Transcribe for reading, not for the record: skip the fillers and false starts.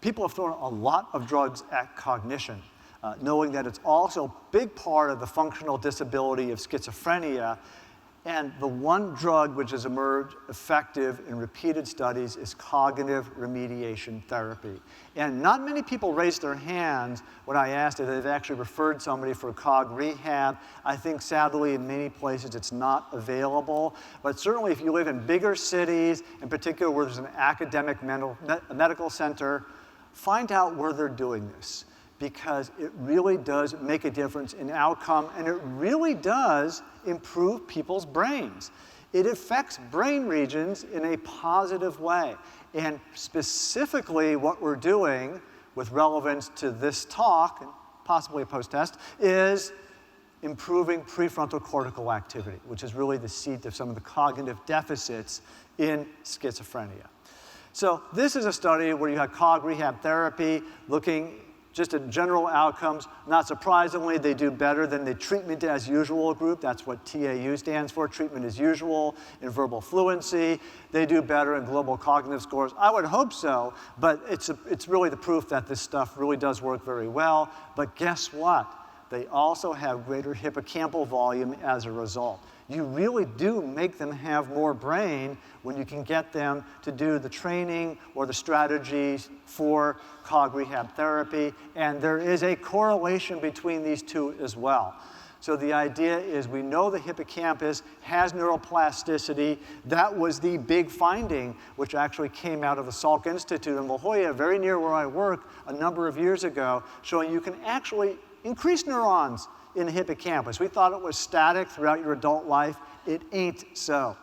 people have thrown a lot of drugs at cognition, knowing that it's also a big part of the functional disability of schizophrenia. And the one drug which has emerged effective in repeated studies is cognitive remediation therapy. And not many people raised their hands when I asked if they've actually referred somebody for cog rehab. I think sadly in many places it's not available. But certainly if you live in bigger cities, in particular where there's an academic medical center, find out where they're doing this, because it really does make a difference in outcome, and it really does improve people's brains. It affects brain regions in a positive way. And specifically what we're doing with relevance to this talk, and possibly a post-test, is improving prefrontal cortical activity, which is really the seat of some of the cognitive deficits in schizophrenia. So this is a study where you had cog rehab therapy looking just at general outcomes. Not surprisingly, they do better than the treatment as usual group. That's what TAU stands for, treatment as usual, in verbal fluency. They do better in global cognitive scores. I would hope so, but it's really the proof that this stuff really does work very well. But guess what? They also have greater hippocampal volume as a result. You really do make them have more brain when you can get them to do the training or the strategies for cog rehab therapy, and there is a correlation between these two as well. So the idea is we know the hippocampus has neuroplasticity. That was the big finding, which actually came out of the Salk Institute in La Jolla, very near where I work, a number of years ago, showing you can actually increase neurons in the hippocampus. We thought it was static throughout your adult life. It ain't so.